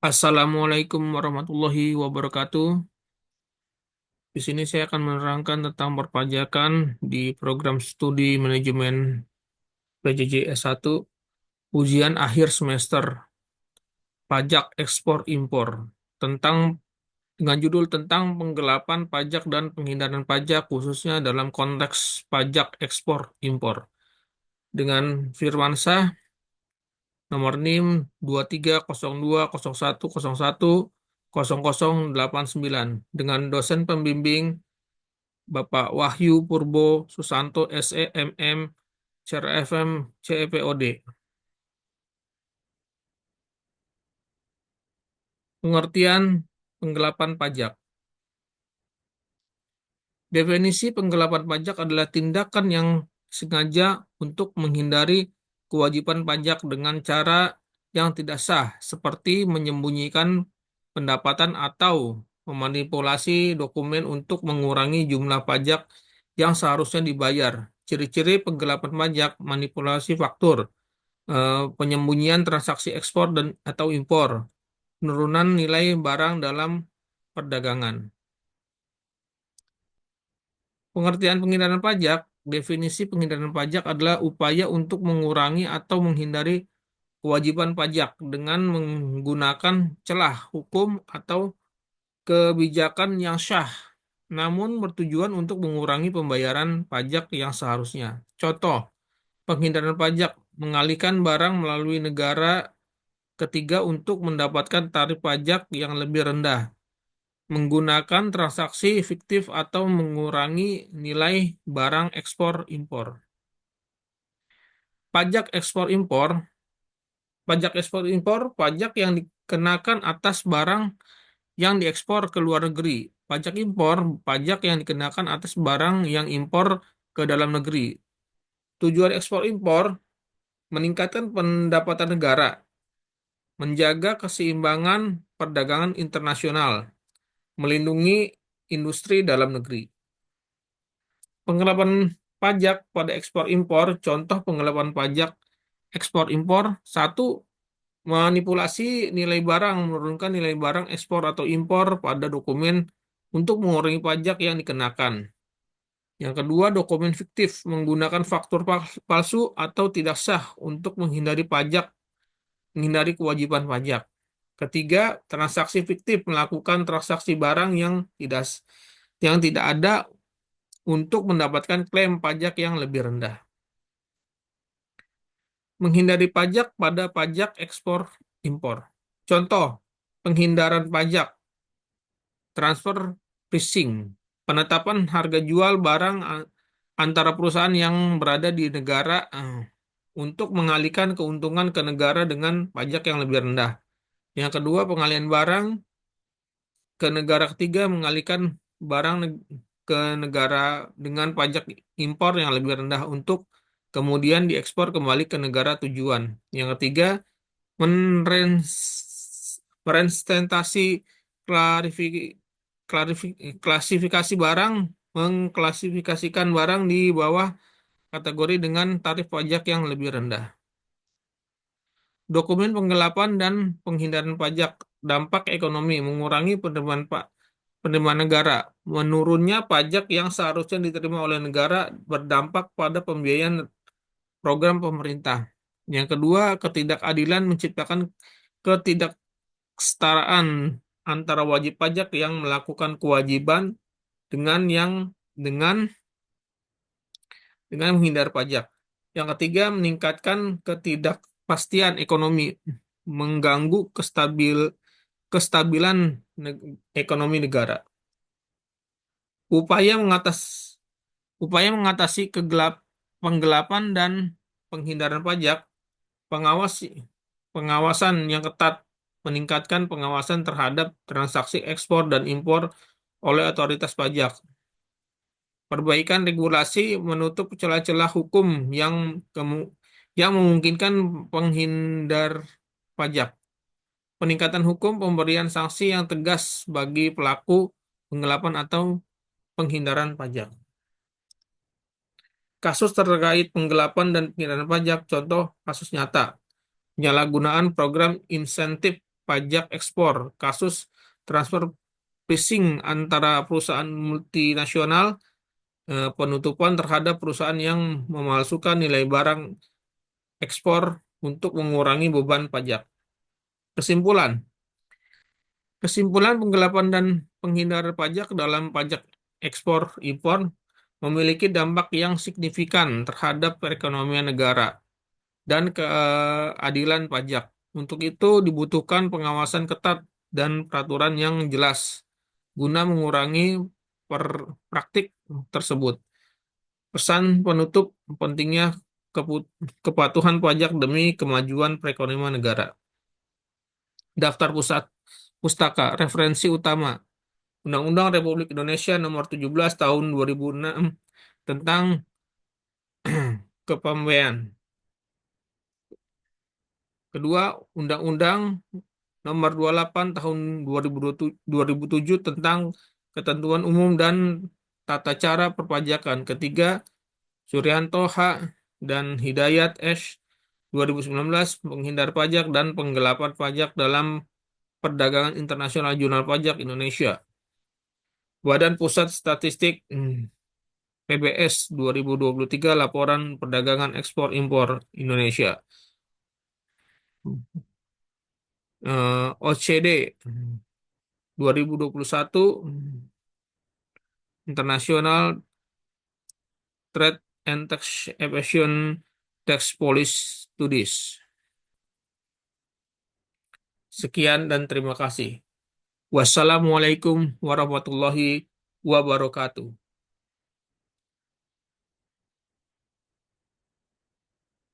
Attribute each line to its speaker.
Speaker 1: Assalamualaikum warahmatullahi wabarakatuh. Di sini saya akan menerangkan tentang perpajakan di program studi manajemen PJJ S1, ujian akhir semester, pajak ekspor impor, tentang dengan judul tentang penggelapan pajak dan penghindaran pajak khususnya dalam konteks pajak ekspor impor. Dengan Firmansyah, nomor NIM 230201010089, dengan dosen pembimbing Bapak Wahyu Purbo Susanto SEMM CRFM CEPOD. Pengertian penggelapan pajak. Definisi penggelapan pajak adalah tindakan yang sengaja untuk menghindari kewajiban pajak dengan cara yang tidak sah, seperti menyembunyikan pendapatan atau memanipulasi dokumen untuk mengurangi jumlah pajak yang seharusnya dibayar. Ciri-ciri penggelapan pajak: manipulasi faktur, penyembunyian transaksi ekspor dan atau impor, penurunan nilai barang dalam perdagangan. Pengertian penghindaran pajak, definisi penghindaran pajak adalah upaya untuk mengurangi atau menghindari kewajiban pajak dengan menggunakan celah hukum atau kebijakan yang syah, namun bertujuan untuk mengurangi pembayaran pajak yang seharusnya. Contoh, penghindaran pajak: mengalihkan barang melalui negara ketiga untuk mendapatkan tarif pajak yang lebih rendah, menggunakan transaksi fiktif atau mengurangi nilai barang ekspor impor. Pajak ekspor impor, pajak yang dikenakan atas barang yang diekspor ke luar negeri. Pajak impor, pajak yang dikenakan atas barang yang impor ke dalam negeri. Tujuan ekspor impor: meningkatkan pendapatan negara, menjaga keseimbangan perdagangan internasional, melindungi industri dalam negeri. Penggelapan pajak pada ekspor impor. Contoh penggelapan pajak ekspor impor: satu, manipulasi nilai barang, menurunkan nilai barang ekspor atau impor pada dokumen untuk mengurangi pajak yang dikenakan. Yang kedua, dokumen fiktif, menggunakan faktur palsu atau tidak sah untuk menghindari kewajiban pajak. Ketiga, transaksi fiktif, melakukan transaksi barang yang tidak ada untuk mendapatkan klaim pajak yang lebih rendah. Menghindari pajak pada pajak ekspor impor. Contoh, penghindaran pajak, transfer pricing, penetapan harga jual barang antara perusahaan yang berada di negara untuk mengalihkan keuntungan ke negara dengan pajak yang lebih rendah. Yang kedua, pengalihan barang ke negara ketiga, mengalihkan barang ke negara dengan pajak impor yang lebih rendah untuk kemudian diekspor kembali ke negara tujuan. Yang ketiga, merepresentasi klasifikasi barang, mengklasifikasikan barang di bawah kategori dengan tarif pajak yang lebih rendah. Dokumen penggelapan dan penghindaran pajak. Dampak ekonomi: mengurangi penerimaan negara. Menurunnya pajak yang seharusnya diterima oleh negara berdampak pada pembiayaan program pemerintah. Yang kedua, ketidakadilan: menciptakan ketidaksetaraan antara wajib pajak yang melakukan kewajiban dengan dengan menghindar pajak. Yang ketiga, meningkatkan ketidakpastian ekonomi, mengganggu kestabilan ekonomi negara. Upaya mengatas Upaya mengatasi penggelapan dan penghindaran pajak: pengawas pengawasan yang ketat, meningkatkan pengawasan terhadap transaksi ekspor dan impor oleh otoritas pajak. Perbaikan regulasi, menutup celah-celah hukum yang memungkinkan penghindar pajak. Peningkatan hukum, pemberian sanksi yang tegas bagi pelaku penggelapan atau penghindaran pajak. Kasus terkait penggelapan dan penghindaran pajak. Contoh kasus nyata: penyalahgunaan program insentif pajak ekspor, kasus transfer pricing antara perusahaan multinasional, penutupan terhadap perusahaan yang memalsukan nilai barang ekspor untuk mengurangi beban pajak. Kesimpulan, kesimpulan penggelapan dan penghindaran pajak dalam pajak ekspor impor memiliki dampak yang signifikan terhadap perekonomian negara dan keadilan pajak. Untuk itu dibutuhkan pengawasan ketat dan peraturan yang jelas guna mengurangi praktik tersebut. Pesan penutup pentingnya kepatuhan pajak demi kemajuan perekonomian negara. Daftar pustaka referensi utama Undang-Undang Republik Indonesia Nomor 17 Tahun 2006 tentang kepembean. Kedua, Undang-Undang Nomor 28 Tahun 2007 tentang Ketentuan Umum dan Tata Cara Perpajakan. Ketiga, Suryanto H. dan Hidayat S. 2019 Penghindar Pajak dan Penggelapan Pajak dalam Perdagangan Internasional Jurnal Pajak Indonesia. Badan Pusat Statistik PBS 2023 Laporan Perdagangan Ekspor Impor Indonesia. OCD 2021 International Trade and Tax Evasion Tax Policy Studies. Sekian dan terima kasih. Wassalamualaikum warahmatullahi wabarakatuh.